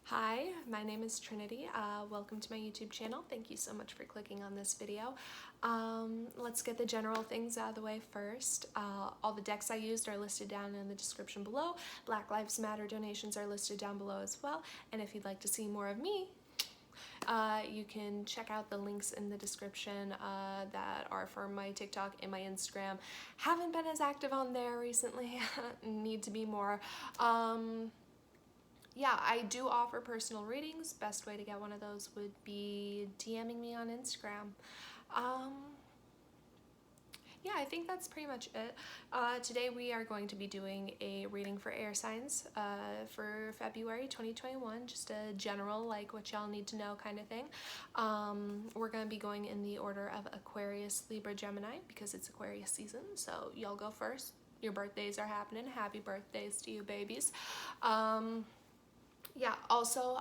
Hi, my name is Trinity. Welcome to my YouTube channel. Thank you so much for clicking on this video. Let's get the general things out of the way first. All the decks I used are listed down in the description below. Black Lives Matter donations are listed down below as well. And if you'd like to see more of me, you can check out the links in the description that are for my TikTok and my Instagram. Haven't been as active on there recently. Need to be more. Yeah, I do offer personal readings. Best way to get one of those would be DMing me on Instagram. Yeah, I think that's pretty much it. Today we are going to be doing a reading for air signs for February 2021, just a general, like what y'all need to know kind of thing. We're going to be going in the order of Aquarius, Libra, Gemini, because it's Aquarius season, so y'all go first. Your birthdays are happening. Happy birthdays to you, babies. Yeah, also,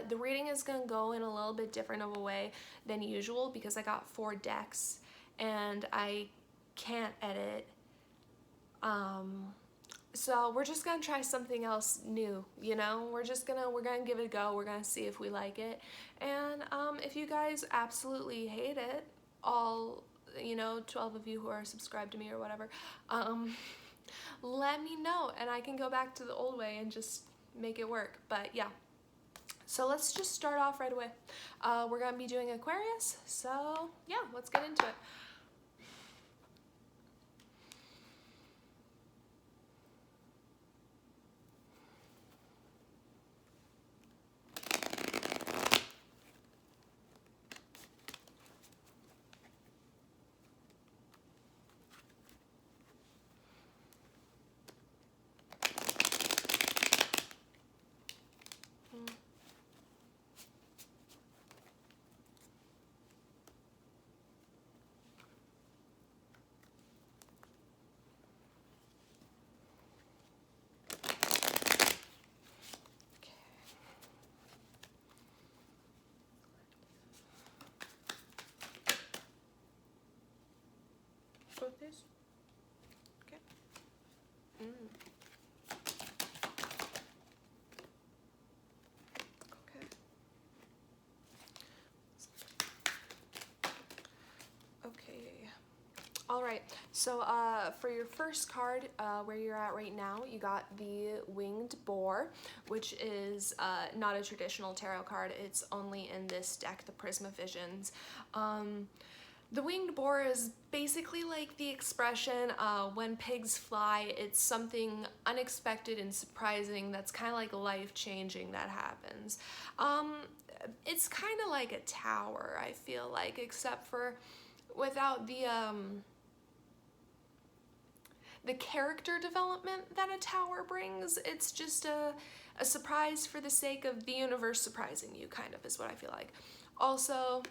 the reading is going to go in a little bit different of a way than usual because I got 4 decks and I can't edit. So we're just going to try something else new, you know? We're going to give it a go. We're going to see if we like it. And if you guys absolutely hate it, all, 12 of you who are subscribed to me or whatever, let me know and I can go back to the old way and just make it work. But yeah, so let's just start off right away. We're gonna be doing Aquarius, so yeah, let's get into it. Both these? Okay. Okay. Okay. All right. So for your first card, where you're at right now, you got the Winged Boar, which is not a traditional tarot card. It's only in this deck, the Prisma Visions. The Winged Boar is basically like the expression, when pigs fly. It's something unexpected and surprising that's kind of like life-changing that happens. It's kind of like a tower, I feel like, except for without the character development that a tower brings. It's just a surprise for the sake of the universe surprising you, kind of, is what I feel like. Also,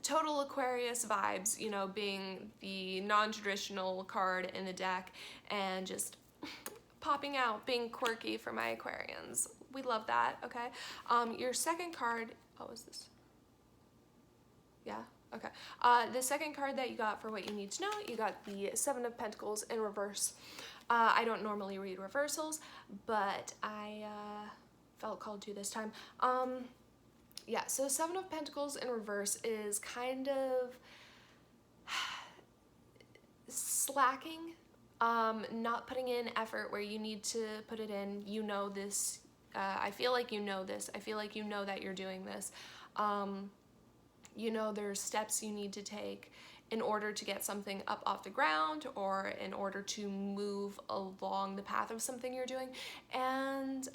total Aquarius vibes, being the non-traditional card in the deck and just popping out, being quirky for my Aquarians. We love that, okay? Your second card, oh, is this? Yeah, okay. The second card that you got for what you need to know, you got the 7 of Pentacles in reverse. I don't normally read reversals, but I felt called to this time. Yeah, so 7 of Pentacles in reverse is kind of slacking, not putting in effort where you need to put it in. You know this. I feel like you know this. I feel like you know that you're doing this. There's steps you need to take in order to get something up off the ground or in order to move along the path of something you're doing. And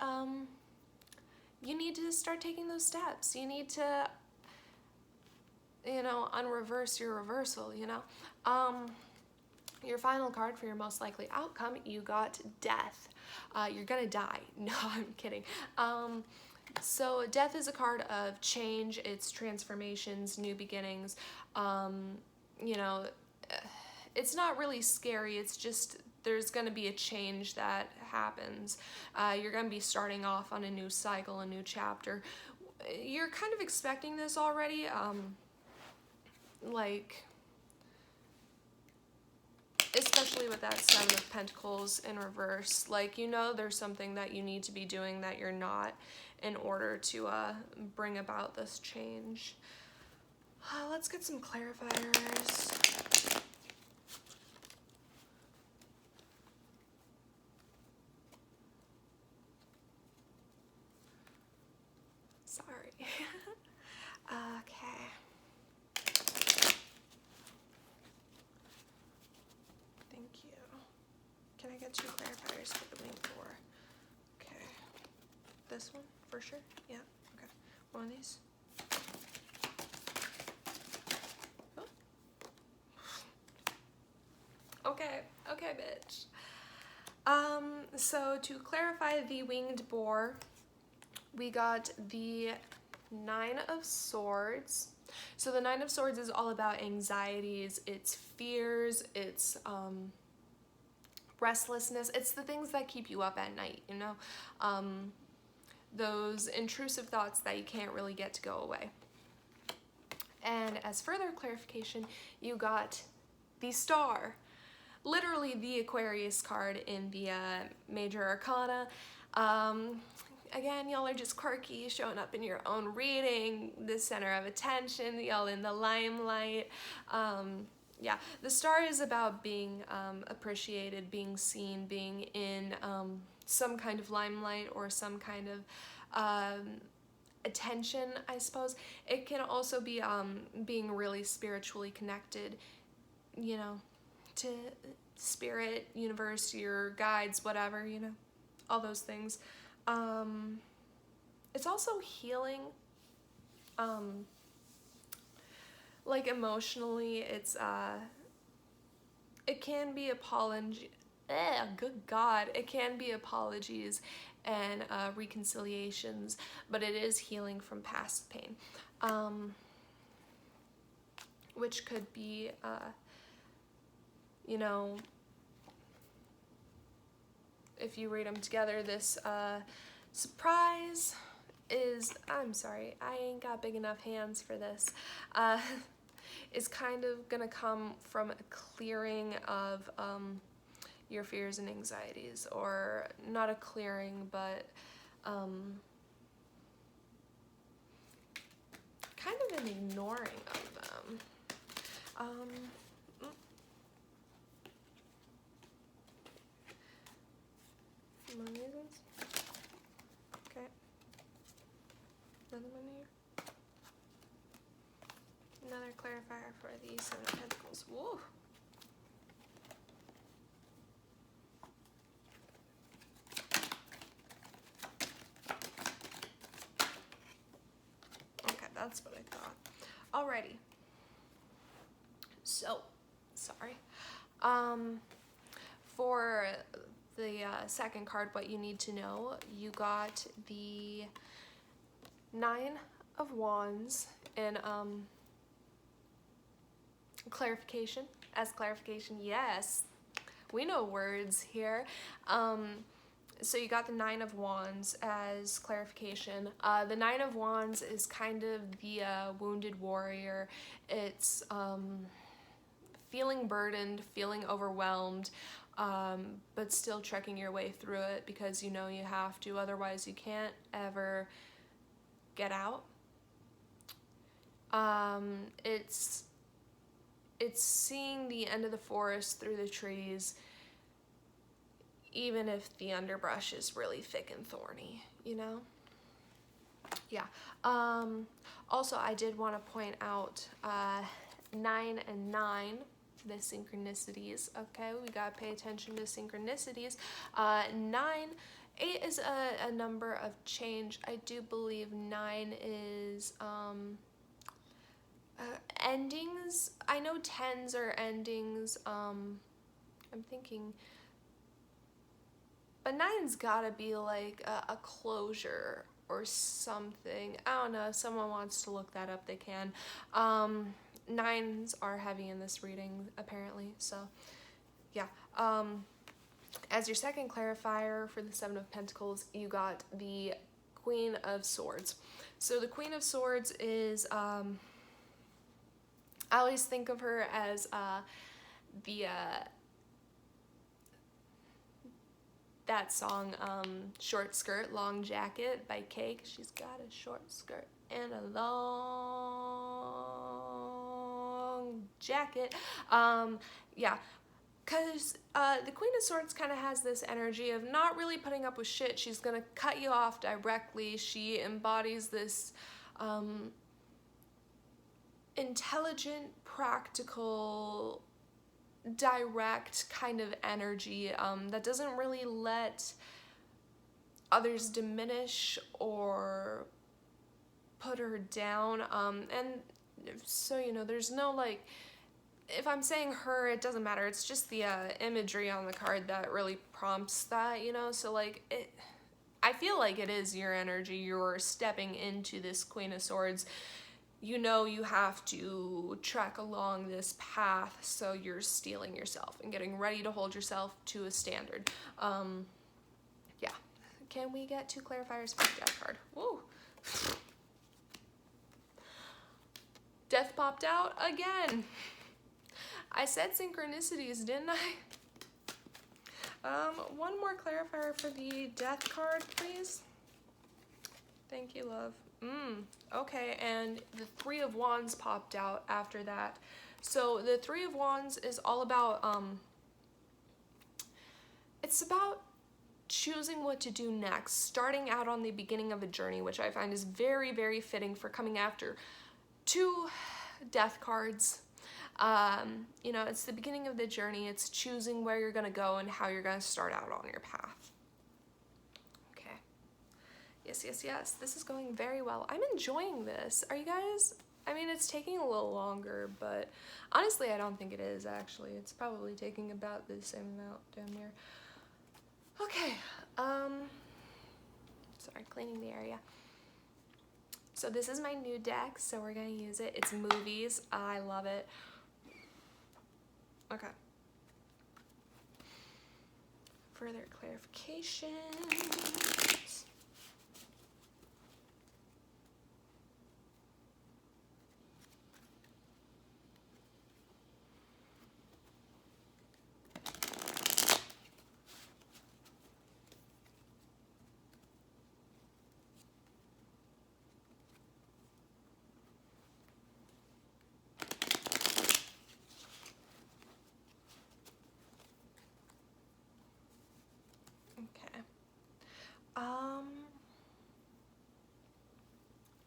you need to start taking those steps. You need to, unreverse your reversal, Your final card for your most likely outcome, you got Death. You're gonna die. No, I'm kidding. So Death is a card of change. It's transformations, new beginnings. It's not really scary. It's just there's going to be a change that happens. You're going to be starting off on a new cycle, a new chapter. You're kind of expecting this already. especially with that Seven of Pentacles in reverse. Like, you know, there's something that you need to be doing that you're not in order to bring about this change. Let's get some clarifiers. Sorry. Okay. Thank you. Can I get 2 clarifiers for the wing 4? Okay. This one, for sure? Yeah. Okay. One of these. Oh. Okay. Okay, bitch. So to clarify the winged boar, we got the 9 of Swords. So the 9 of Swords is all about anxieties, it's fears, it's restlessness. It's the things that keep you up at night, you know? Those intrusive thoughts that you can't really get to go away. And as further clarification, you got the Star. Literally the Aquarius card in the Major Arcana. Again, y'all are just quirky, showing up in your own reading, the center of attention, y'all in the limelight. Yeah, the Star is about being appreciated, being seen, being in some kind of limelight or some kind of attention, I suppose. It can also be being really spiritually connected, you know, to spirit, universe, your guides, whatever, you know, all those things. It's also healing, like emotionally. It's it can be good God, it can be apologies and reconciliations, but it is healing from past pain, which could be you know, if you read them together, this surprise is, I'm sorry, I ain't got big enough hands for this, is kind of gonna come from a clearing of your fears and anxieties, or not a clearing, but kind of an ignoring of them. One of these ones. Okay. Another one here. Another clarifier for the Seven of Pentacles. Whoa. Okay, that's what I thought. Alrighty. So, sorry. For the second card, what you need to know, you got the 9 of Wands and clarification. As clarification, yes, we know words here. So you got the 9 of Wands as clarification. The 9 of Wands is kind of the wounded warrior. It's feeling burdened, feeling overwhelmed, but still trekking your way through it because you know you have to, otherwise you can't ever get out. It's seeing the end of the forest through the trees, even if the underbrush is really thick and thorny, you know? Yeah. Also, I did want to point out 9 and 9, the synchronicities. Okay, we gotta pay attention to synchronicities. 8 is a number of change. I do believe 9 is endings. I know 10s are endings. I'm thinking, but 9's gotta be like a closure or something. I don't know. If someone wants to look that up, they can. 9s are heavy in this reading, apparently, so yeah. As your second clarifier for the 7 of Pentacles, you got the Queen of Swords. So the Queen of Swords is, I always think of her as the that song, Short Skirt, Long Jacket by Cake. She's got a short skirt and a long jacket. Yeah, because the Queen of Swords kind of has this energy of not really putting up with shit. She's going to cut you off directly. She embodies this intelligent, practical, direct kind of energy that doesn't really let others diminish or put her down. And so, you know, there's no, like, if I'm saying her, it doesn't matter. It's just the imagery on the card that really prompts that, you know? So, like, I feel like it is your energy. You're stepping into this Queen of Swords. You know you have to trek along this path, so you're steeling yourself and getting ready to hold yourself to a standard. Yeah. Can we get 2 clarifiers for the death card? Woo! Death popped out again. I said synchronicities, didn't I? One more clarifier for the death card, please. Thank you, love. Okay, and the 3 of Wands popped out after that. So the 3 of Wands is all about, it's about choosing what to do next, starting out on the beginning of a journey, which I find is very, very fitting for coming after 2 death cards. You know, it's the beginning of the journey. It's choosing where you're going to go and how you're going to start out on your path. Okay. Yes, yes, yes. This is going very well. I'm enjoying this. Are you guys? I mean, it's taking a little longer, but honestly, I don't think it is, actually. It's probably taking about the same amount down there. Okay. Sorry, cleaning the area. So this is my new deck, so we're going to use it. It's movies. I love it. Okay. Further clarification.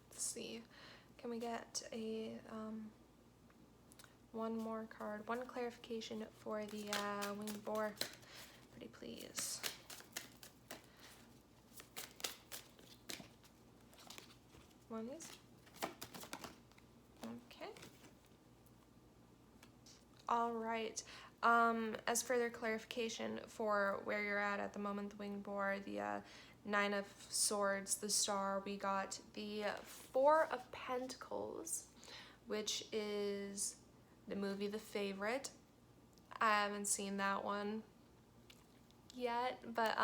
Let's see. Can we get a one more card, one clarification for the winged boar? Pretty please. One of these. Okay. All right. As further clarification for where you're at the moment, the winged boar, the 9 of Swords, the Star, we got the 4 of Pentacles, which is the movie The Favorite. I haven't seen that one yet, but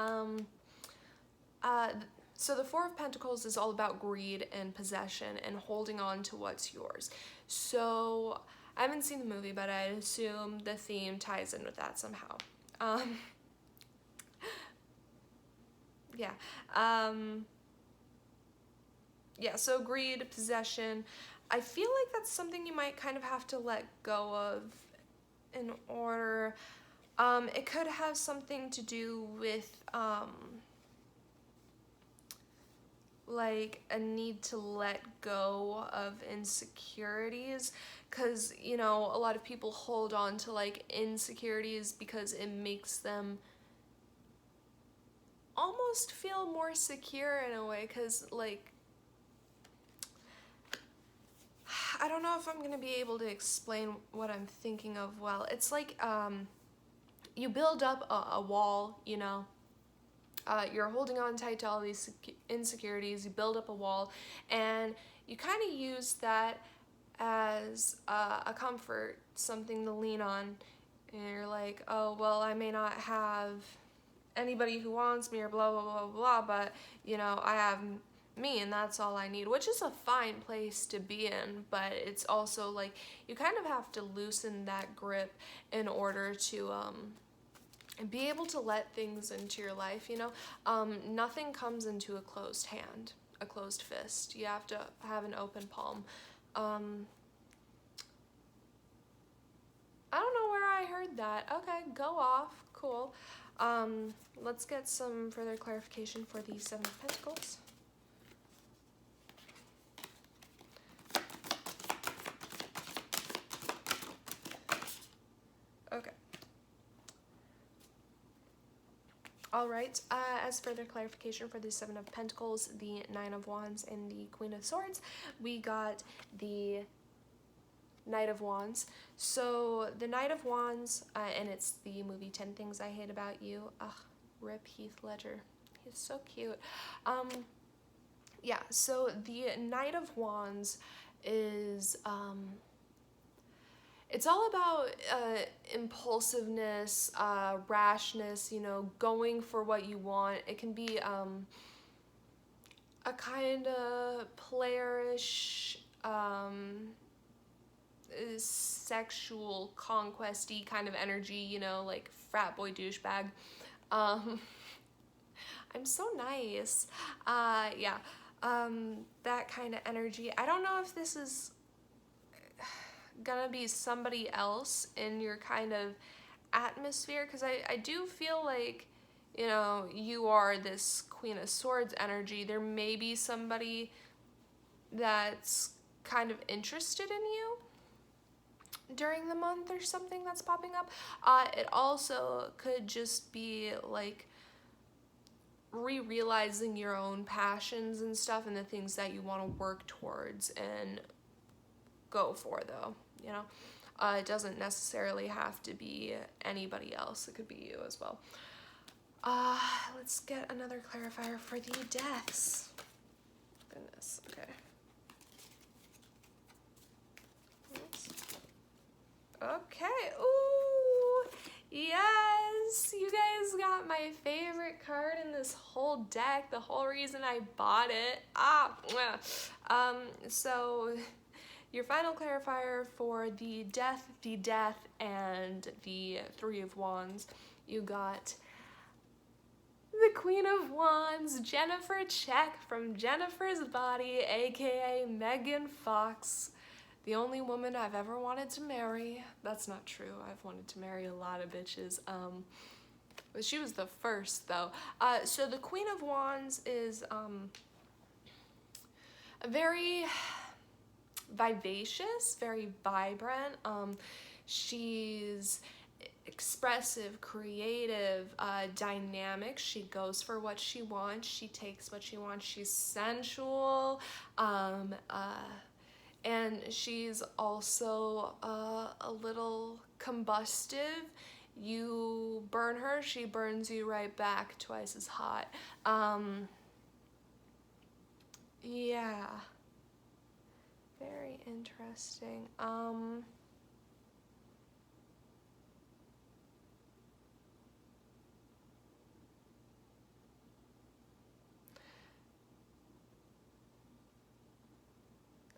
so the 4 of Pentacles is all about greed and possession and holding on to what's yours. So I haven't seen the movie, but I assume the theme ties in with that somehow. Yeah. Yeah, so greed, possession. I feel like that's something you might kind of have to let go of in order. It could have something to do with, like a need to let go of insecurities, because, you know, a lot of people hold on to like insecurities because it makes them almost feel more secure in a way, because like, I don't know if I'm gonna be able to explain what I'm thinking of well. It's like you build up a wall, you know. You're holding on tight to all these insecurities, you build up a wall, and you kind of use that as a comfort, something to lean on. And you're like, oh, well, I may not have anybody who wants me or blah, blah, blah, blah, but, you know, I have me and that's all I need, which is a fine place to be in, but it's also like you kind of have to loosen that grip in order to and be able to let things into your life, you know. Nothing comes into a closed hand, a closed fist. You have to have an open palm. I don't know where I heard that. Okay, go off. Cool. Let's get some further clarification for the Seven of Pentacles. Okay. All right, as further clarification for the Seven of Pentacles, the Nine of Wands, and the Queen of Swords, we got the Knight of Wands. So the Knight of Wands, and it's the movie 10 Things I Hate About You. Ugh, rip Heath Ledger. He's so cute. Yeah, so the Knight of Wands is, it's all about impulsiveness, rashness, you know, going for what you want. It can be a kind of playerish, sexual conquesty kind of energy, you know, like frat boy douchebag. I'm so nice. Yeah, that kind of energy. I don't know if this is gonna be somebody else in your kind of atmosphere, because I do feel like, you know, you are this Queen of Swords energy. There may be somebody that's kind of interested in you during the month or something that's popping up. It also could just be like re-realizing your own passions and stuff and the things that you want to work towards and go for, though, you know. It doesn't necessarily have to be anybody else. It could be you as well. Let's get another clarifier for the deaths. Goodness, okay. Oops. Okay, ooh, yes, you guys got my favorite card in this whole deck, the whole reason I bought it. So your final clarifier for the death, and the Three of Wands, you got the Queen of Wands, Jennifer Check from Jennifer's Body, aka Megan Fox. The only woman I've ever wanted to marry. That's not true. I've wanted to marry a lot of bitches. But she was the first, though. So the Queen of Wands is very vivacious, very vibrant. She's expressive, creative, dynamic. She goes for what she wants. She takes what she wants. She's sensual. And she's also a little combustive. You burn her, she burns you right back, twice as hot. Yeah. Very interesting.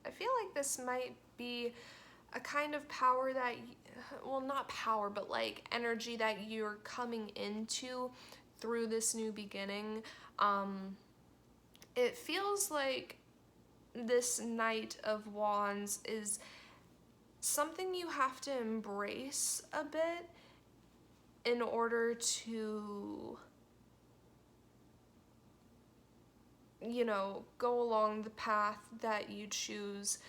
I feel like this might be a kind of power that, well, not power, but like energy that you're coming into through this new beginning. It feels like this Knight of Wands is something you have to embrace a bit in order to, you know, go along the path that you choose,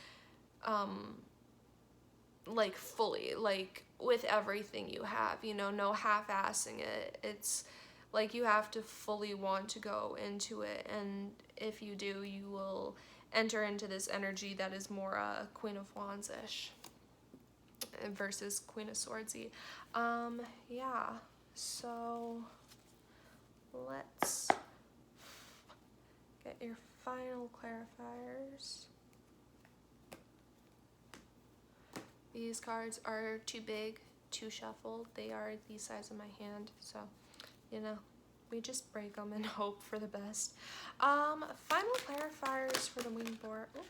like fully, like with everything you have, you know, no half-assing it. It's like you have to fully want to go into it, and if you do, you will enter into this energy that is more Queen of Wands-ish versus Queen of Swordsy. Yeah, so let's get your final clarifiers. These cards are too big to shuffle. They are the size of my hand, so, you know, we just break them and hope for the best. Final clarifiers for the wing board. Ooh.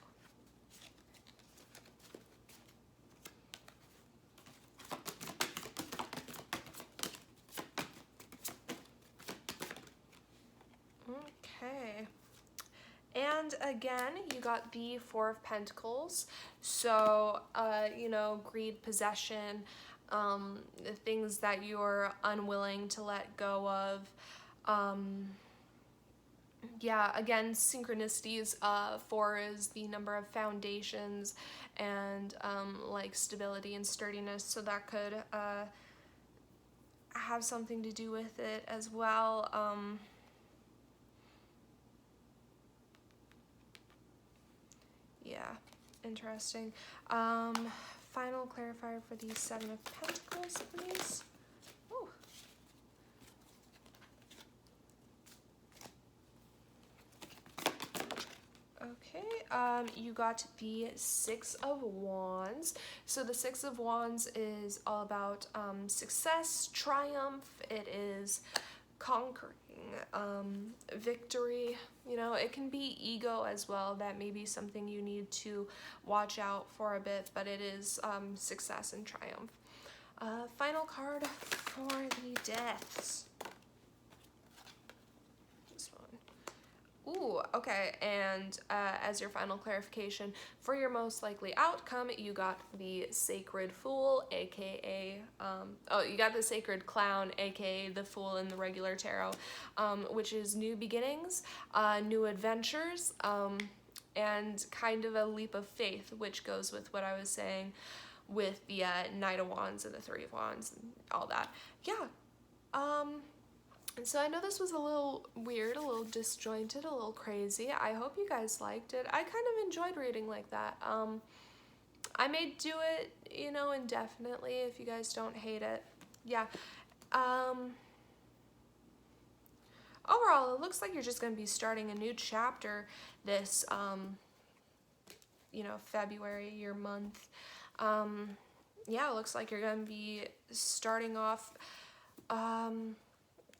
And again, you got the Four of Pentacles. So, you know, greed, possession, things that you're unwilling to let go of. Yeah, again, synchronicities. 4 is the number of foundations and like stability and sturdiness. So that could have something to do with it as well. Yeah, interesting. Final clarifier for the Seven of Pentacles, please. Ooh. Okay, you got the Six of Wands. So the Six of Wands is all about success, triumph. It is conquering, victory. You know, it can be ego as well. That may be something you need to watch out for a bit, but it is success and triumph. Final card for the Deaths. This one. Ooh, okay, and as your final clarification, for your most likely outcome, you got the Sacred Fool, aka, you got the Sacred Clown, aka the Fool in the regular tarot, which is new beginnings, new adventures, and kind of a leap of faith, which goes with what I was saying with the Knight of Wands and the Three of Wands and all that. Yeah. And so I know this was a little weird, a little disjointed, a little crazy. I hope you guys liked it. I kind of enjoyed reading like that. I may do it, you know, indefinitely if you guys don't hate it. Yeah. Overall, it looks like you're just going to be starting a new chapter this, you know, February, your month. Yeah, it looks like you're going to be starting off,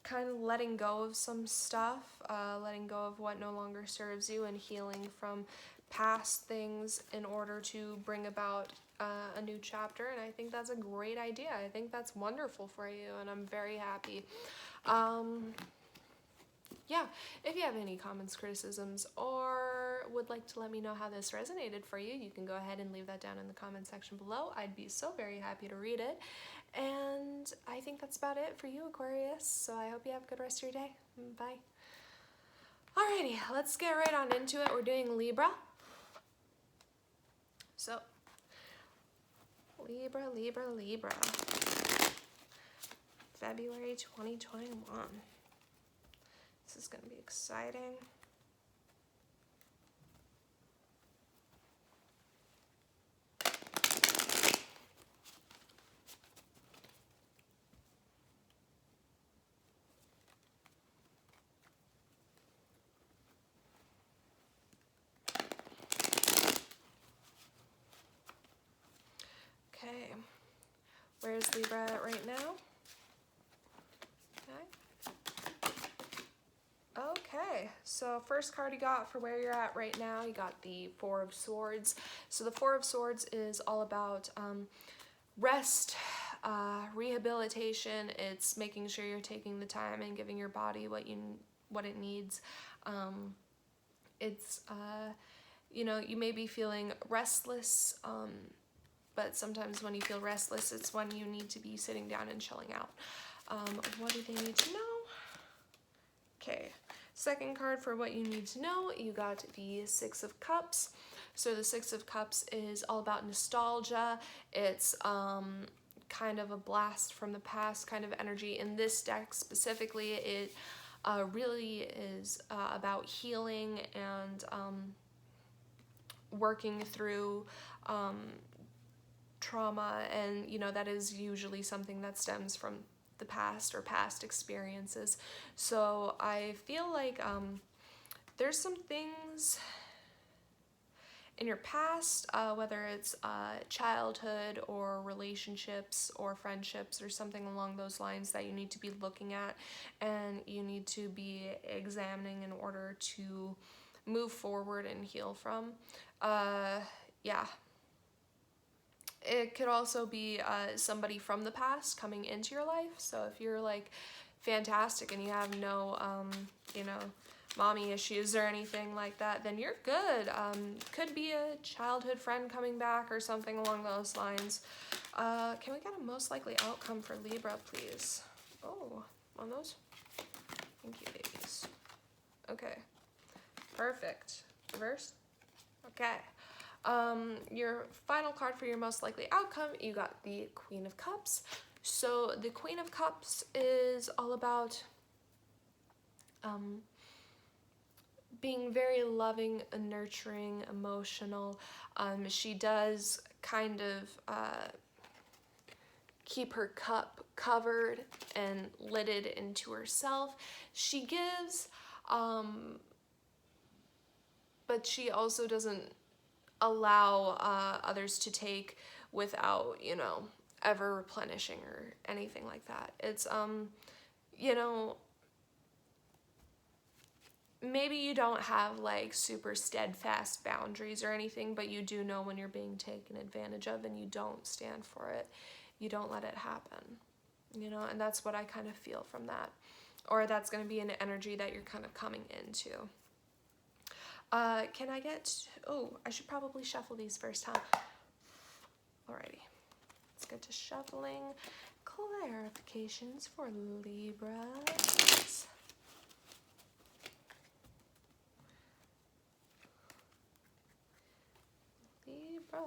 kind of letting go of some stuff, letting go of what no longer serves you and healing from past things in order to bring about a new chapter. And I think that's a great idea. I think that's wonderful for you, and I'm very happy. Yeah, if you have any comments, criticisms, or would like to let me know how this resonated for you, you can go ahead and leave that down in the comment section below. I'd be so very happy to read it. And I think that's about it for you, Aquarius. So I hope you have a good rest of your day. Bye. Alrighty, let's get right on into it. We're doing Libra. So, Libra. February 2021. This is going to be exciting. Okay, where's Libra at right now? Okay, so first card you got for where you're at right now, you got the Four of Swords. So the Four of Swords is all about rest, rehabilitation. It's making sure you're taking the time and giving your body what it needs. It's you know, you may be feeling restless, but sometimes when you feel restless, it's when you need to be sitting down and chilling out. What do they need to know? Okay, second card for what you need to know, you got the Six of Cups. So the Six of Cups is all about nostalgia. It's kind of a blast from the past kind of energy. In this deck specifically, it really is about healing and working through trauma, and you know, that is usually something that stems from the past or past experiences. So I feel like there's some things in your past, whether it's childhood or relationships or friendships or something along those lines, that you need to be looking at and you need to be examining in order to move forward and heal from. Yeah. It could also be somebody from the past coming into your life. So if you're like fantastic and you have no, you know, mommy issues or anything like that, then you're good. Could be a childhood friend coming back or something along those lines. Can we get a most likely outcome for Libra, please? Oh, on those? Thank you, babies. Okay, perfect. Reverse? Okay. Your final card for your most likely outcome, you got the Queen of Cups. So the Queen of Cups is all about being very loving, nurturing, emotional. She does kind of keep her cup covered and lidded into herself. She gives, but she also doesn't allow others to take without, you know, ever replenishing or anything like that. It's, you know, maybe you don't have like super steadfast boundaries or anything, but you do know when you're being taken advantage of and you don't stand for it. You don't let it happen, you know, and that's what I kind of feel from that. Or that's going to be an energy that you're kind of coming into. Can I get, oh, I should probably shuffle these first, huh? Alrighty, let's get to shuffling clarifications for Libras. Libra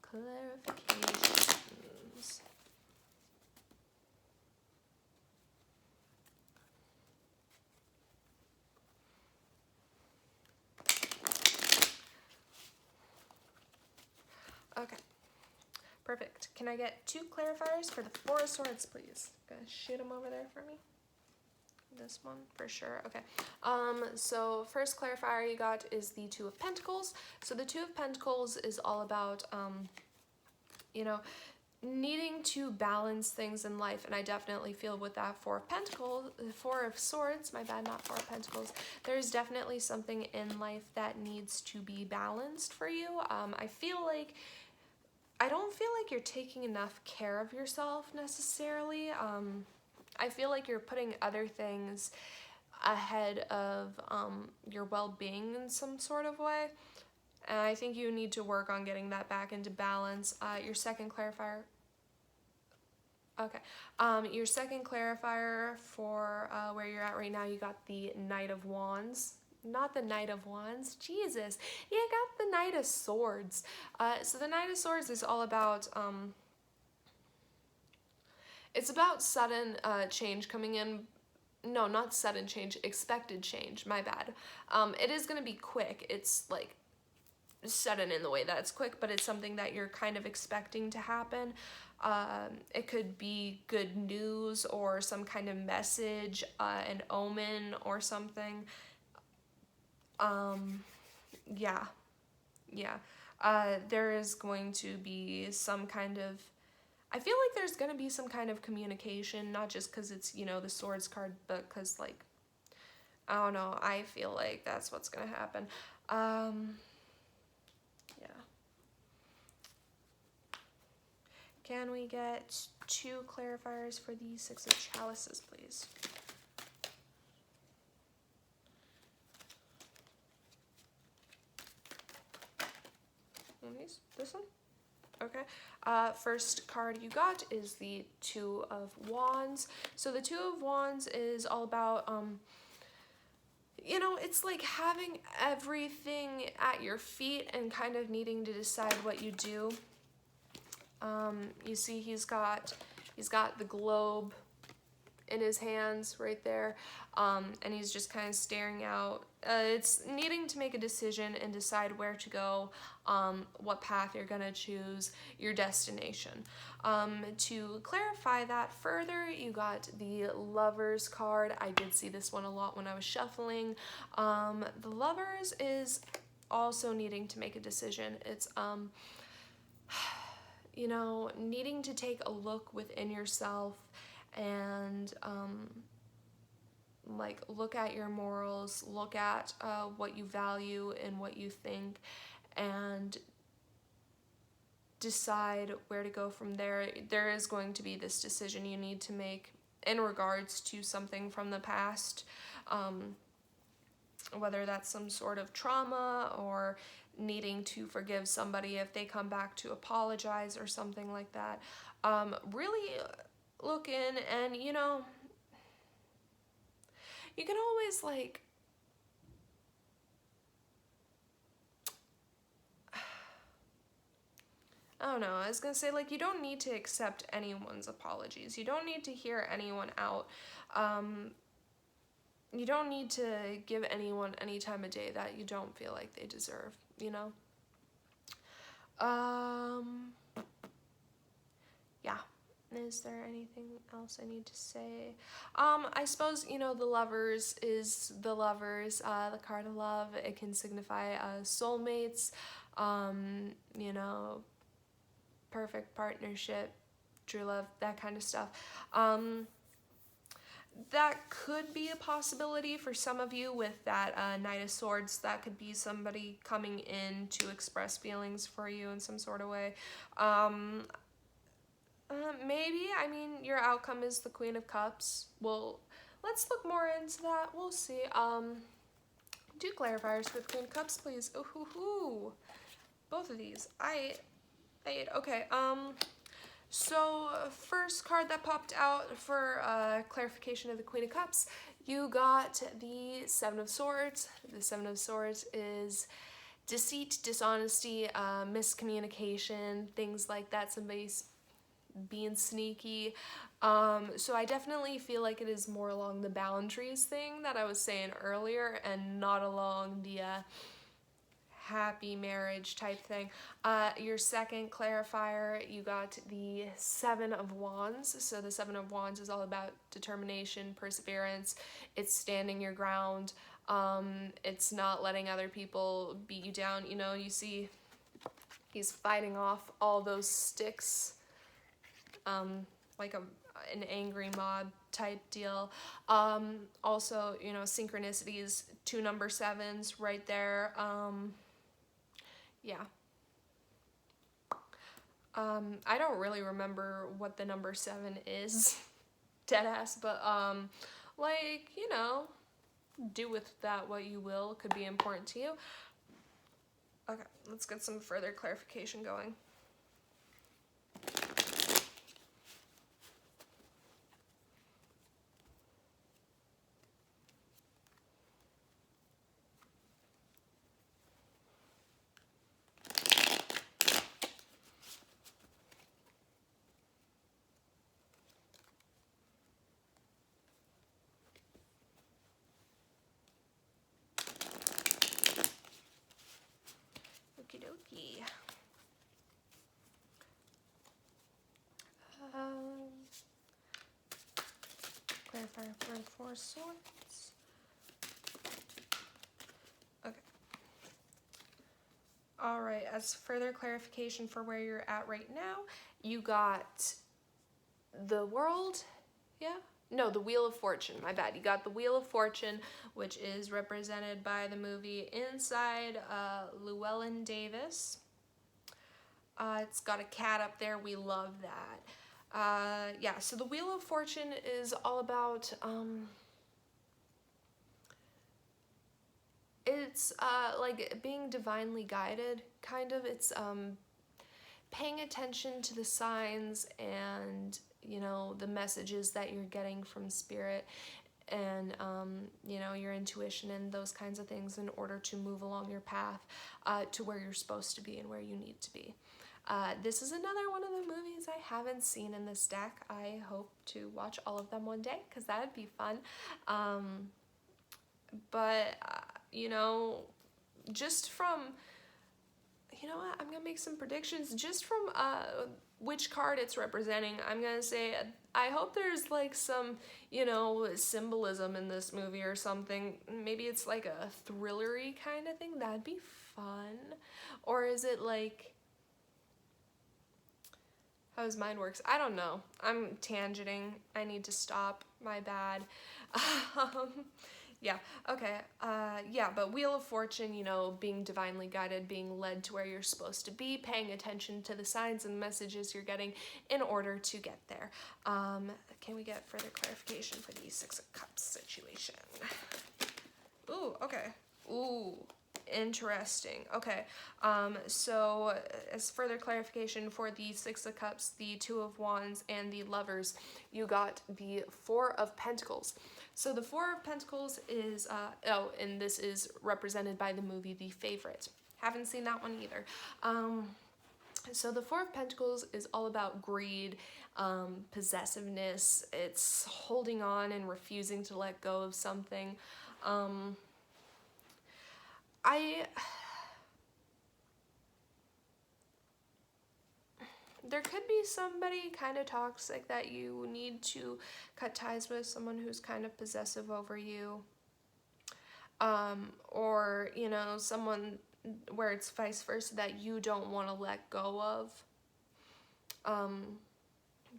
clarifications. Okay, perfect. Can I get 2 clarifiers for the Four of Swords, please? Gonna shoot them over there for me. This one for sure. Okay. So first clarifier you got is the Two of Pentacles. So the Two of Pentacles is all about, you know, needing to balance things in life, and I definitely feel with that Four of Pentacles, Four of Swords, my bad, not Four of Pentacles, there's definitely something in life that needs to be balanced for you. I don't feel like you're taking enough care of yourself necessarily. I feel like you're putting other things ahead of your well-being in some sort of way. And I think you need to work on getting that back into balance. Your second clarifier. Okay. Your second clarifier for where you're at right now, you got the Knight of Wands. Not the Knight of Wands. Jesus. You got the Knight of Swords. So the Knight of Swords is all about... it's about sudden change coming in. No, not sudden change. Expected change. My bad. It is going to be quick. It's like sudden in the way that it's quick, but it's something that you're kind of expecting to happen. It could be good news or some kind of message, an omen or something. Yeah. There is going to be some kind of, I feel like there's going to be some kind of communication, not just because it's, you know, the Swords card, but because, like, I don't know, I feel like that's what's going to happen. Yeah. Can we get 2 clarifiers for the Six of Chalices, please? This one? Okay. First card you got is the Two of Wands. So the Two of Wands is all about, you know, it's like having everything at your feet and kind of needing to decide what you do. You see he's got the globe in his hands right there, and he's just kind of staring out. It's needing to make a decision and decide where to go, what path you're gonna choose, your destination. To clarify that further, you got the Lovers card. I did see this one a lot when I was shuffling. The Lovers is also needing to make a decision. It's you know, needing to take a look within yourself and like look at your morals, look at what you value and what you think, and decide where to go from there. There is going to be this decision you need to make in regards to something from the past. whether that's some sort of trauma or needing to forgive somebody if they come back to apologize or something like that. Really look in, and you know, you can always like, I don't know, I was gonna say, like, you don't need to accept anyone's apologies. You don't need to hear anyone out. You don't need to give anyone any time of day that you don't feel like they deserve, you know? Yeah. Is there anything else I need to say? I suppose, you know, the lovers is the lovers, the card of love. It can signify soulmates, you know, perfect partnership, true love, that kind of stuff. That could be a possibility for some of you with that Knight of Swords. That could be somebody coming in to express feelings for you in some sort of way. Maybe, I mean, your outcome is the Queen of Cups. Well, let's look more into that. We'll see. Do clarifiers for the Queen of Cups, please. Ooh, hoo, hoo. Both of these. Okay, so first card that popped out for clarification of the Queen of Cups, you got the Seven of Swords. The Seven of Swords is deceit, dishonesty, miscommunication, things like that. Somebody's being sneaky. So I definitely feel like it is more along the boundaries thing that I was saying earlier, and not along the happy marriage type thing. Your second clarifier, you got the Seven of Wands. So the Seven of Wands is all about determination, perseverance. It's standing your ground. It's not letting other people beat you down. You know, you see he's fighting off all those sticks, like an angry mob type deal. Also, you know, synchronicities, 2 number 7s right there. Yeah. I don't really remember what the number 7 is, deadass, but, like, you know, do with that what you will. Could be important to you. Okay, let's get some further clarification going. Okie dokie. Clarifier for the 4 swords. Okay. Alright, as further clarification for where you're at right now, you got the World, yeah? No, the Wheel of Fortune, my bad. You got the Wheel of Fortune, which is represented by the movie Inside, Llewellyn Davis. It's got a cat up there, we love that. Yeah, so the Wheel of Fortune is all about, it's like being divinely guided, kind of. It's paying attention to the signs and, you know, the messages that you're getting from spirit, and you know, your intuition and those kinds of things in order to move along your path to where you're supposed to be and where you need to be. This is another one of the movies I haven't seen in this deck. I hope to watch all of them one day, because that would be fun. But you know, just from, you know what, I'm gonna make some predictions just from which card it's representing. I'm gonna say, I hope there's like some, you know, symbolism in this movie or something. Maybe it's like a thrillery kind of thing. That'd be fun. Or is it like, how his mind works? I don't know. I'm tangenting. I need to stop. My bad. Yeah, okay. Yeah, but Wheel of Fortune, you know, being divinely guided, being led to where you're supposed to be, paying attention to the signs and messages you're getting in order to get there. Can we get further clarification for the 6 of Cups situation? Ooh, okay. Ooh, interesting. Okay, so as further clarification for the Six of Cups, the Two of Wands, and the Lovers, you got the Four of Pentacles. So the Four of Pentacles is, and this is represented by the movie The Favorite. Haven't seen that one either. So the Four of Pentacles is all about greed, possessiveness. It's holding on and refusing to let go of something. There could be somebody kind of toxic that you need to cut ties with, someone who's kind of possessive over you. Or, you know, someone where it's vice versa that you don't want to let go of.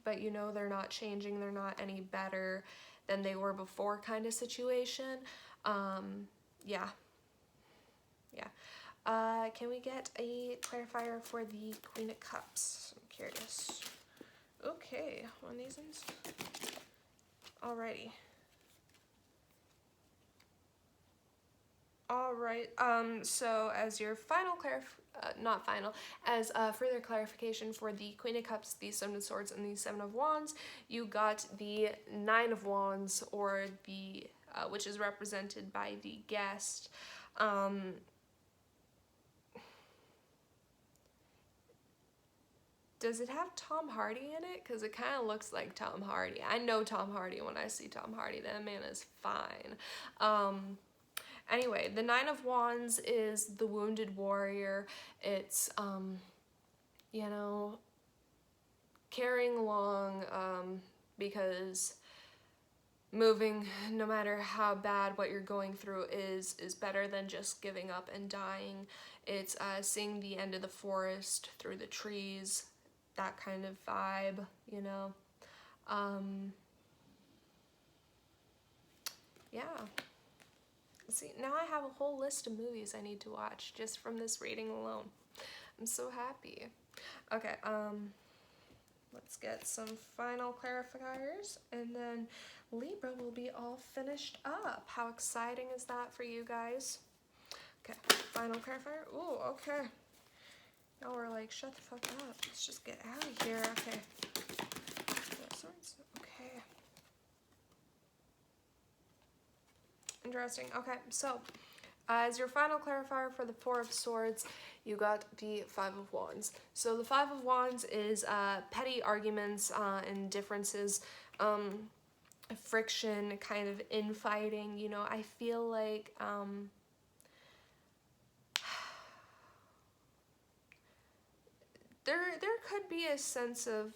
But you know they're not changing, they're not any better than they were before kind of situation. Yeah. Can we get a clarifier for the Queen of Cups? I'm curious. Okay, one of these ones. Alrighty. Alright, so as your final further clarification for the Queen of Cups, the Seven of Swords, and the Seven of Wands, you got the Nine of Wands, or the, which is represented by the Guest. Does it have Tom Hardy in it? Because it kind of looks like Tom Hardy. I know Tom Hardy when I see Tom Hardy. That man is fine. Anyway, the Nine of Wands is the wounded warrior. It's, you know, carrying along, because moving, no matter how bad what you're going through is better than just giving up and dying. It's seeing the end of the forest through the trees, that kind of vibe, you know. Yeah. See, now I have a whole list of movies I need to watch just from this reading alone. I'm so happy. Okay, let's get some final clarifiers, and then Libra will be all finished up. How exciting is that for you guys? Okay, final clarifier. Ooh, okay. Now we're like, shut the fuck up. Let's just get out of here. Okay. Okay. Interesting. Okay, so as your final clarifier for the Four of Swords, you got the Five of Wands. So the Five of Wands is petty arguments and differences, friction, kind of infighting. You know, I feel like there could be a sense of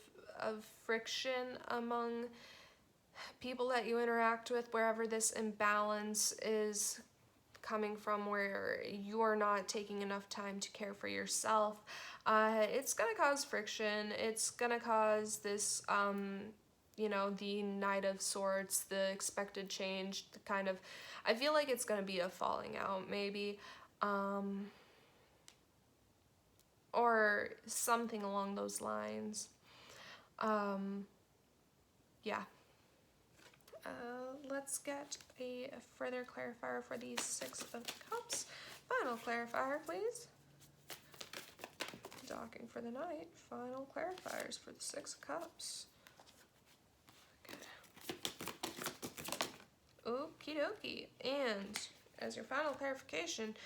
friction among people that you interact with, wherever this imbalance is coming from, where you're not taking enough time to care for yourself. It's gonna cause friction. It's gonna cause this, you know, the Knight of Swords, the expected change, the kind of, I feel like it's gonna be a falling out, maybe, or something along those lines. Yeah. Let's get a further clarifier for the Six of Cups. Final clarifier, please. Docking for the night. Final clarifiers for the Six of Cups. Okay. Okie dokie. And as your final clarification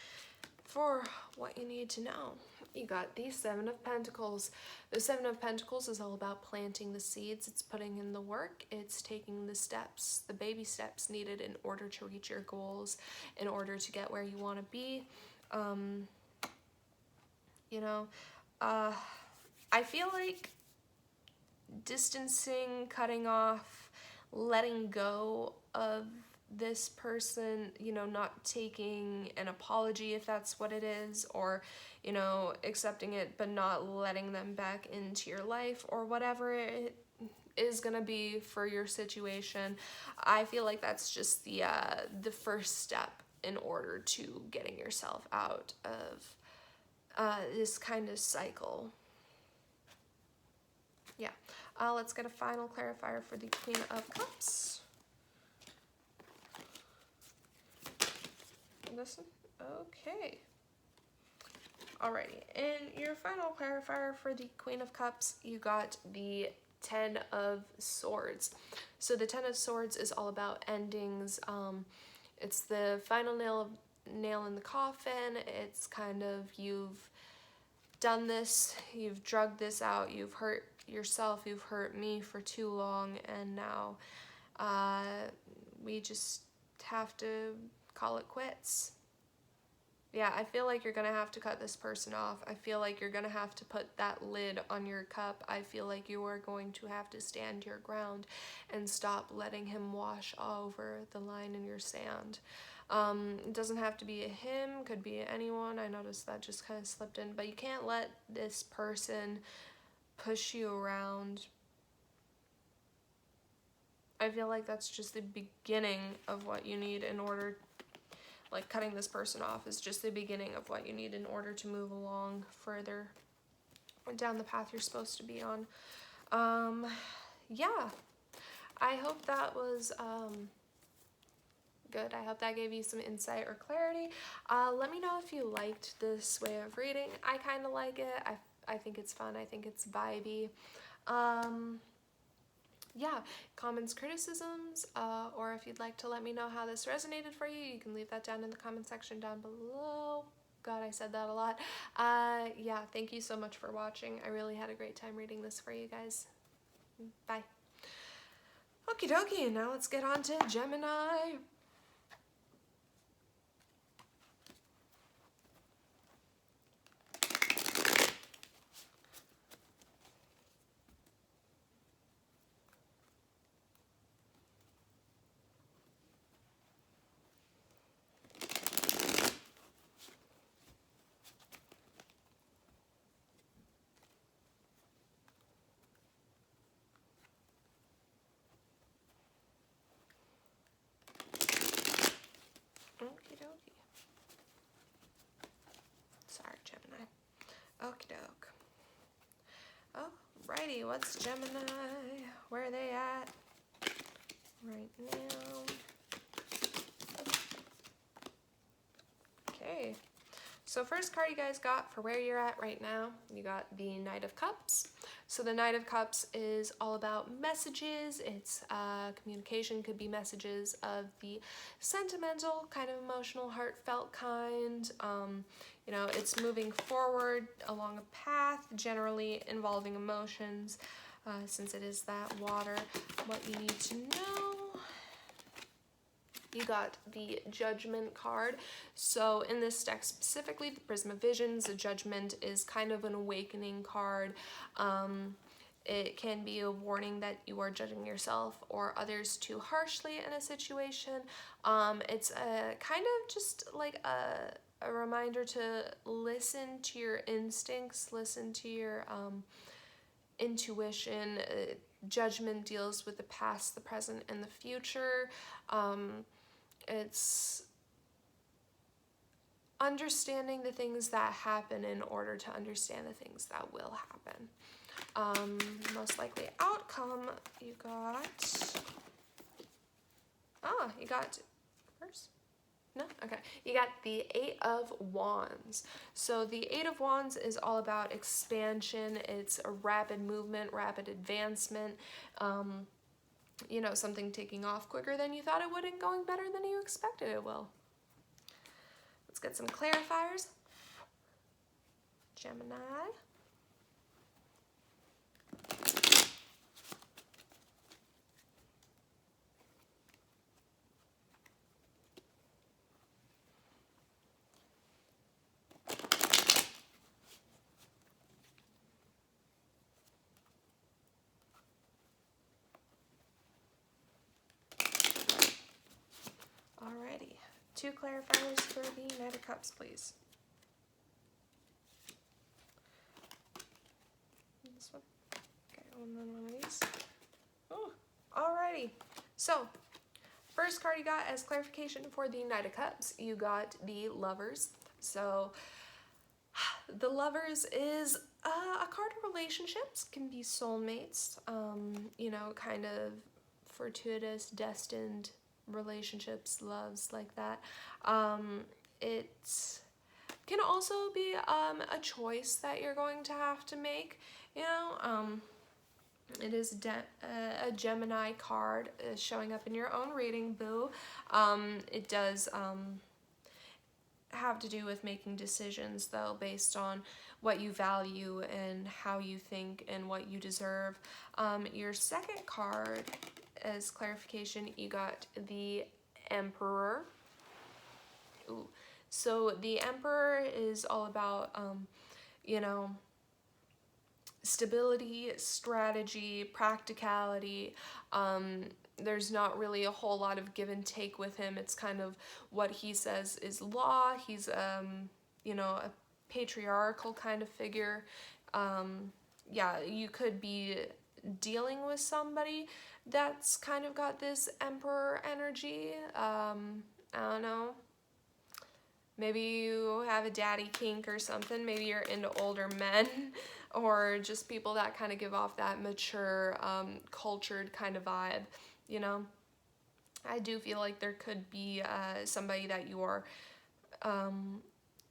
for what you need to know, you got the Seven of Pentacles. The Seven of Pentacles is all about planting the seeds. It's putting in the work. It's taking the steps, the baby steps needed in order to reach your goals, in order to get where you want to be. You know, I feel like distancing, cutting off, letting go of this person, you know, not taking an apology if that's what it is, or, you know, accepting it but not letting them back into your life, or whatever it is gonna be for your situation. I feel like that's just the first step in order to getting yourself out of this kind of cycle. Yeah. Let's get a final clarifier for the Queen of Cups. This one? Okay. Alrighty, and your final clarifier for the Queen of Cups, you got the Ten of Swords. So the Ten of Swords is all about endings. It's the final nail in the coffin. It's kind of, you've done this, you've drugged this out, you've hurt yourself, you've hurt me for too long, and now we just have to call it quits. Yeah, I feel like you're gonna have to cut this person off. I feel like you're gonna have to put that lid on your cup. I feel like you are going to have to stand your ground and stop letting him wash over the line in your sand. It doesn't have to be a him, could be anyone. I noticed that just kind of slipped in, but you can't let this person push you around. I feel like that's just the beginning of what you need in order, like cutting this person off is just the beginning of what you need in order to move along further down the path you're supposed to be on. Yeah, I hope that was good. I hope that gave you some insight or clarity. Let me know if you liked this way of reading. I kind of like it. I think it's fun. I think it's vibey. Yeah, comments, criticisms, or if you'd like to let me know how this resonated for you, you can leave that down in the comment section down below. God, I said that a lot. Yeah, thank you so much for watching. I really had a great time reading this for you guys. Bye. Okie dokie, now let's get on to Gemini. Okie dokie. Sorry, Gemini. Okie doke. Alrighty, what's Gemini? Where are they at right now? Okay. So first card you guys got for where you're at right now, you got the Knight of Cups. So the Knight of Cups is all about messages. It's communication, could be messages of the sentimental, kind of emotional, heartfelt kind. You know, it's moving forward along a path, generally involving emotions, since it is that water. What you need to know. You got the Judgment card. So in this deck specifically, the Prisma Visions, the Judgment is kind of an awakening card. It can be a warning that you are judging yourself or others too harshly in a situation. It's a kind of just like a reminder to listen to your instincts, listen to your intuition. Judgment deals with the past, the present, and the future. It's understanding the things that happen in order to understand the things that will happen. Most likely outcome, you got first? No? Okay. You got the Eight of Wands. So the Eight of Wands is all about expansion. It's a rapid movement, rapid advancement. You know, something taking off quicker than you thought it would and going better than you expected it will. Let's get some clarifiers. Gemini. Alrighty, 2 clarifiers for the Knight of Cups, please. This one. Okay, and then one of these. Oh, alrighty. So, first card you got as clarification for the Knight of Cups, you got the Lovers. So, the Lovers is a card of relationships, can be soulmates, you know, kind of fortuitous, destined relationships, loves like that. it can also be a choice that you're going to have to make, you know. It is a Gemini card showing up in your own reading, boo. It does have to do with making decisions, though, based on what you value and how you think and what you deserve. Your second card, as clarification, you got the Emperor. Ooh. So the Emperor is all about, you know, stability, strategy, practicality. There's not really a whole lot of give and take with him. It's kind of what he says is law. He's, you know, a patriarchal kind of figure. Yeah, you could be dealing with somebody that's kind of got this Emperor energy. I don't know. Maybe you have a daddy kink or something. Maybe you're into older men or just people that kind of give off that mature, cultured kind of vibe, you know? I do feel like there could be somebody that you are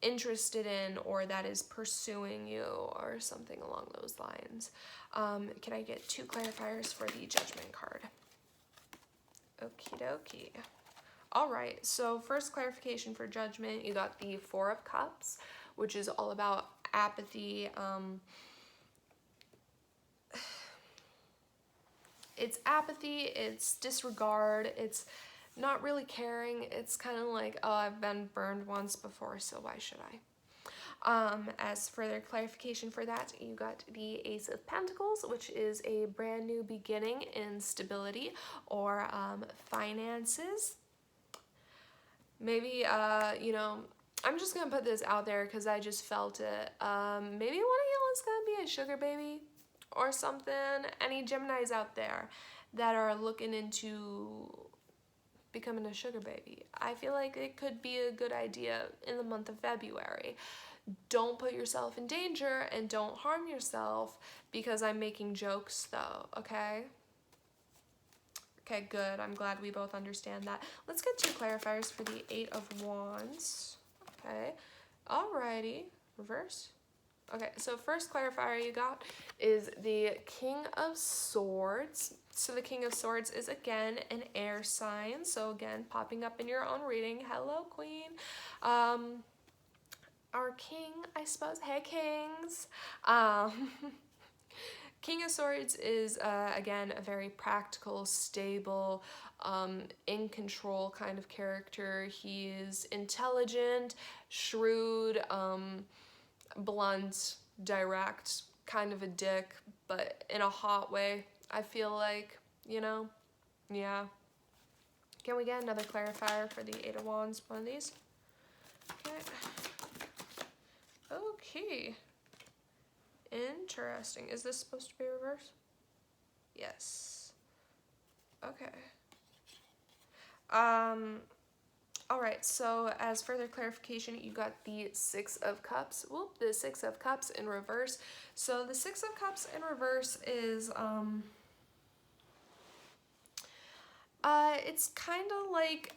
interested in or that is pursuing you or something along those lines. Can I get 2 clarifiers for the Judgment card? Okie dokie. All right, so first clarification for Judgment, you got the 4 of Cups, which is all about apathy. It's apathy, it's disregard, it's not really caring. It's kind of like, oh, I've been burned once before, so why should I? As further clarification for that, you got the Ace of Pentacles, which is a brand new beginning in stability or finances. Maybe, you know, I'm just going to put this out there because I just felt it. Maybe one of y'all is going to be a sugar baby or something. Any Geminis out there that are looking into becoming a sugar baby, I feel like it could be a good idea in the month of February. Don't put yourself in danger and don't harm yourself because I'm making jokes though, okay? Okay, good. I'm glad we both understand that. Let's get 2 clarifiers for the 8 of Wands. Okay, alrighty, reverse. Okay, so first clarifier you got is the King of Swords. So the King of Swords is, again, an air sign. So again, popping up in your own reading. Hello, Queen. Our king, I suppose. Hey, kings. King of Swords is, again, a very practical, stable, in control kind of character. He is intelligent, shrewd, blunt, direct, kind of a dick, but in a hot way, I feel like, you know? Yeah. Can we get another clarifier for the 8 of Wands, one of these? Okay. Okay. Interesting. Is this supposed to be reverse? Yes. Okay. Alright, so as further clarification, you got the 6 of Cups. Whoop, the 6 of Cups in reverse. So the 6 of Cups in reverse is, it's kind of like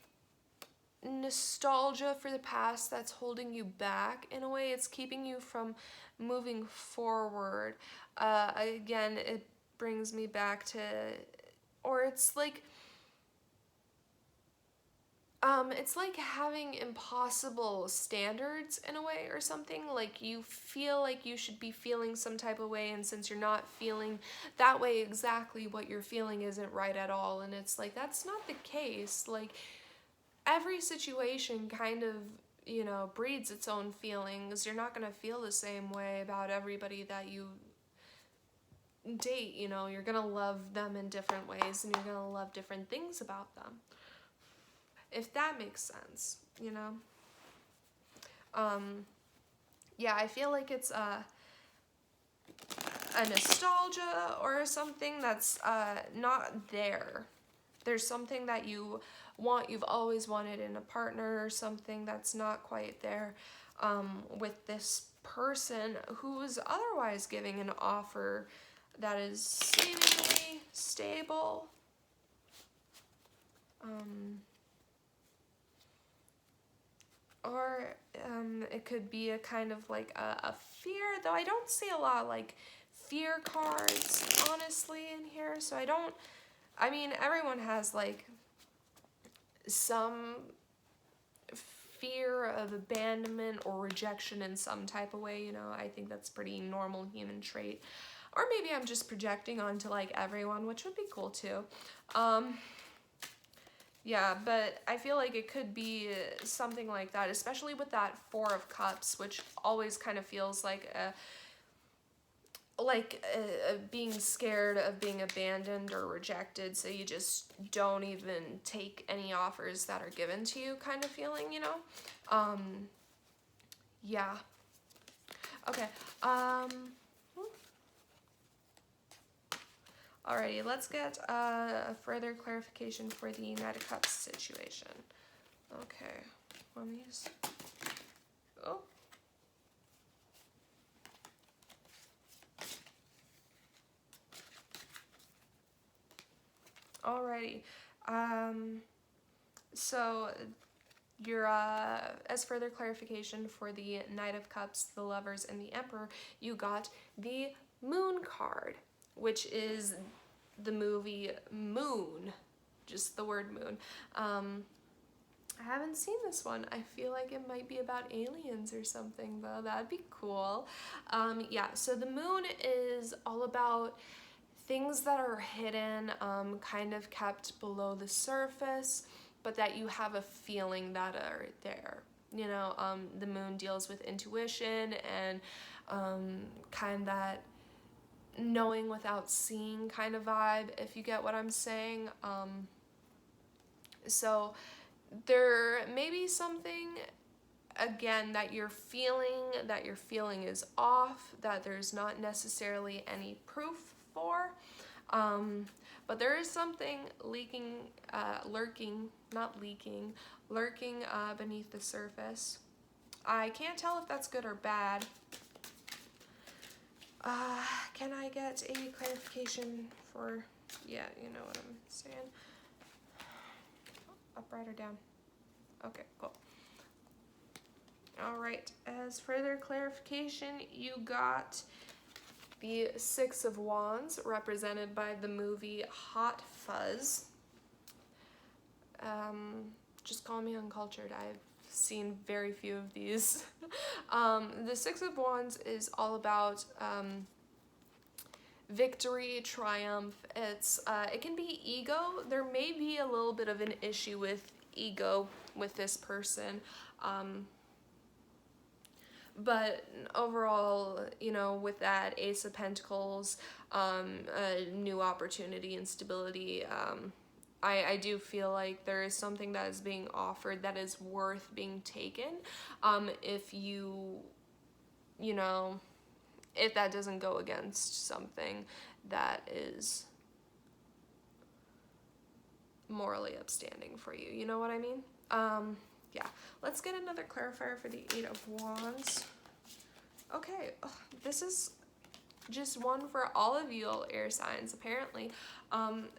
nostalgia for the past that's holding you back. In a way, it's keeping you from moving forward. Again, it brings me back to, or it's like having impossible standards in a way or something. Like you feel like you should be feeling some type of way, and since you're not feeling that way exactly, what you're feeling isn't right at all. And it's like, that's not the case. Like every situation kind of, you know, breeds its own feelings. You're not going to feel the same way about everybody that you date, you know. You're going to love them in different ways, and you're going to love different things about them. If that makes sense, you know. Yeah, I feel like it's a nostalgia or something that's not there. There's something that you want, you've always wanted in a partner, or something that's not quite there with this person who's otherwise giving an offer that is seemingly stable. Or it could be a kind of like a fear, though I don't see a lot of like fear cards, honestly, in here. So I mean, everyone has like some fear of abandonment or rejection in some type of way, you know. I think that's pretty normal human trait. Or maybe I'm just projecting onto like everyone, which would be cool too. Yeah, but I feel like it could be something like that, especially with that Four of Cups, which always kind of feels like being scared of being abandoned or rejected, so you just don't even take any offers that are given to you kind of feeling, you know? Yeah. Okay, alrighty, let's get a further clarification for the Knight of Cups situation. Okay, let me just... Oh. Alrighty. So your as further clarification for the Knight of Cups, the Lovers, and the Emperor, you got the Moon card, which is the movie Moon, just the word moon. I haven't seen this one. I feel like it might be about aliens or something, though. That'd be cool. Yeah, so the moon is all about things that are hidden, kind of kept below the surface, but that you have a feeling that are there. You know, the moon deals with intuition and kind of that knowing without seeing kind of vibe, if you get what I'm saying. So there may be something, again, that your feeling is off, that there's not necessarily any proof for, but there is something lurking beneath the surface. I can't tell if that's good or bad. Can I get a clarification for, yeah, you know what I'm saying? Up, right, or down? Okay, cool. All right, as further clarification, you got the Six of Wands, represented by the movie Hot Fuzz. Just call me uncultured. I've seen very few of these. The Six of Wands is all about victory, triumph. It can be ego. There may be a little bit of an issue with ego with this person. But overall, you know, with that Ace of Pentacles, a new opportunity and stability, I do feel like there is something that is being offered that is worth being taken. If you know, if that doesn't go against something that is morally upstanding for you. You know what I mean? Yeah, let's get another clarifier for the Eight of Wands. Okay, this is just one for all of you all air signs, apparently.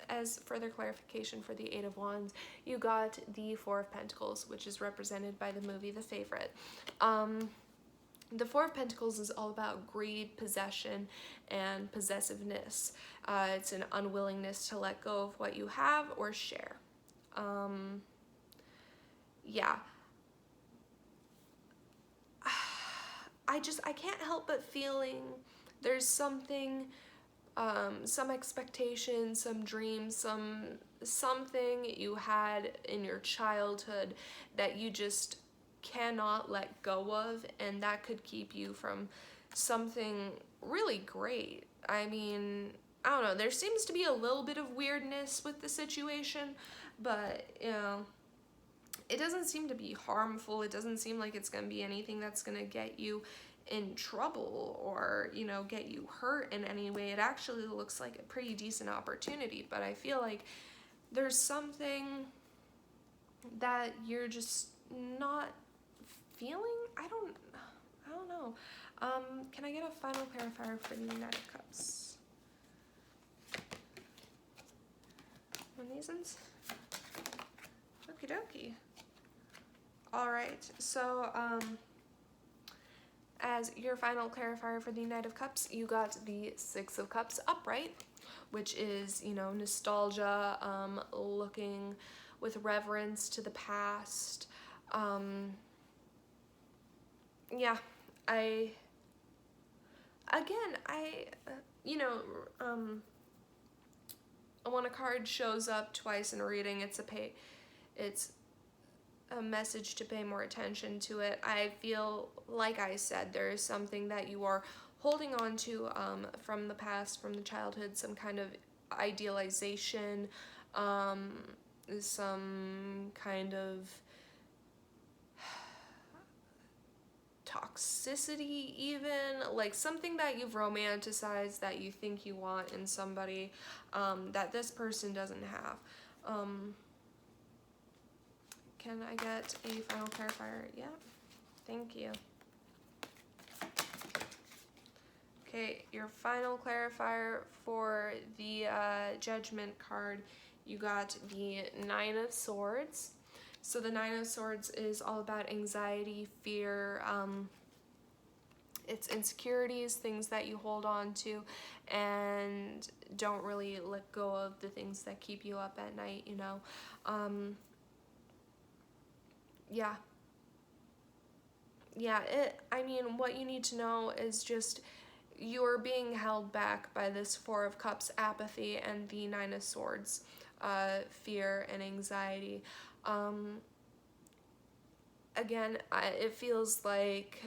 As further clarification for the Eight of Wands, you got the Four of Pentacles, which is represented by the movie The Favorite. The Four of Pentacles is all about greed, possession, and possessiveness. It's an unwillingness to let go of what you have or share. Yeah. I can't help but feeling there's something, some expectation, some dream, something you had in your childhood that you just cannot let go of, and that could keep you from something really great. I mean, I don't know, there seems to be a little bit of weirdness with the situation, but, you know, it doesn't seem to be harmful. It doesn't seem like it's going to be anything that's going to get you in trouble or, you know, get you hurt in any way. It actually looks like a pretty decent opportunity, but I feel like there's something that you're just not feeling. I don't know. Can I get a final clarifier for the Knight of Cups? One of these ones? Okie dokie. All right, so as your final clarifier for the Knight of Cups, you got the Six of Cups upright, which is, you know, nostalgia, looking with reverence to the past. Yeah, you know, when a card shows up twice in a reading, it's a message to pay more attention to it. I feel, like I said, there is something that you are holding on to from the past, from the childhood, some kind of idealization, some kind of toxicity even, like something that you've romanticized that you think you want in somebody that this person doesn't have. Can I get a final clarifier? Yeah, thank you. Okay, your final clarifier for the Judgment card, you got the Nine of Swords. So the Nine of Swords is all about anxiety, fear, it's insecurities, things that you hold on to and don't really let go of, the things that keep you up at night, you know. I mean, what you need to know is just you're being held back by this Four of Cups apathy and the Nine of Swords fear and anxiety. Again, it feels like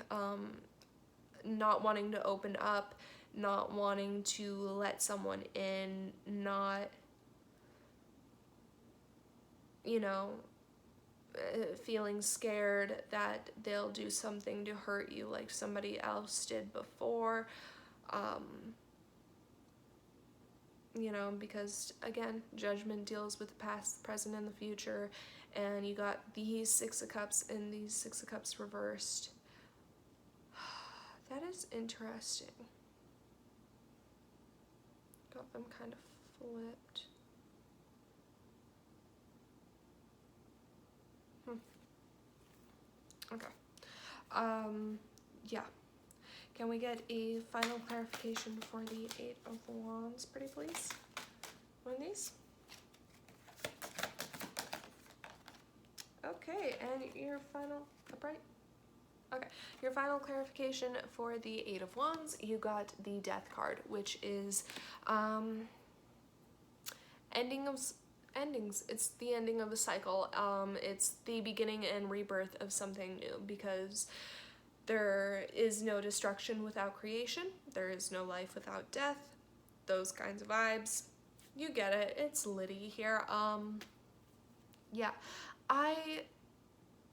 not wanting to open up, not wanting to let someone in, not, you know, feeling scared that they'll do something to hurt you like somebody else did before. You know, because again, Judgment deals with the past, the present, and the future, and you got these Six of Cups and these Six of Cups reversed. That is interesting. Got them kind of flipped. Okay. Yeah. Can we get a final clarification for the Eight of Wands, pretty please? One of these. Okay, and your final upright. Okay, your final clarification for the Eight of Wands, you got the Death card, which is endings. It's the ending of a cycle. It's the beginning and rebirth of something new, because there is no destruction without creation. There is no life without death. Those kinds of vibes. You get it. It's Liddy here. Yeah. I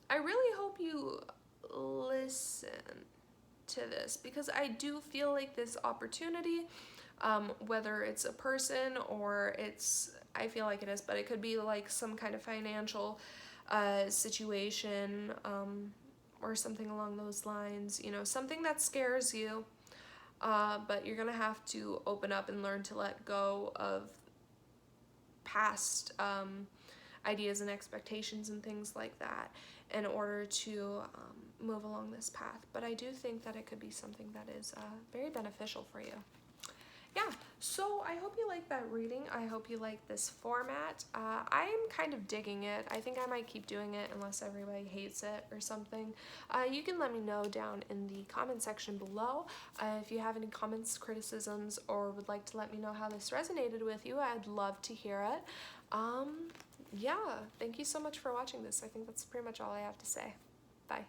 really hope you listen to this, because I do feel like this opportunity, whether it's a person or I feel like it is, but it could be like some kind of financial situation, or something along those lines, you know, something that scares you, but you're gonna have to open up and learn to let go of past ideas and expectations and things like that in order to move along this path. But I do think that it could be something that is very beneficial for you. Yeah, so I hope you like that reading. I hope you like this format. I'm kind of digging it. I think I might keep doing it unless everybody hates it or something. You can let me know down in the comment section below. If you have any comments, criticisms, or would like to let me know how this resonated with you, I'd love to hear it. Yeah, thank you so much for watching this. I think that's pretty much all I have to say. Bye.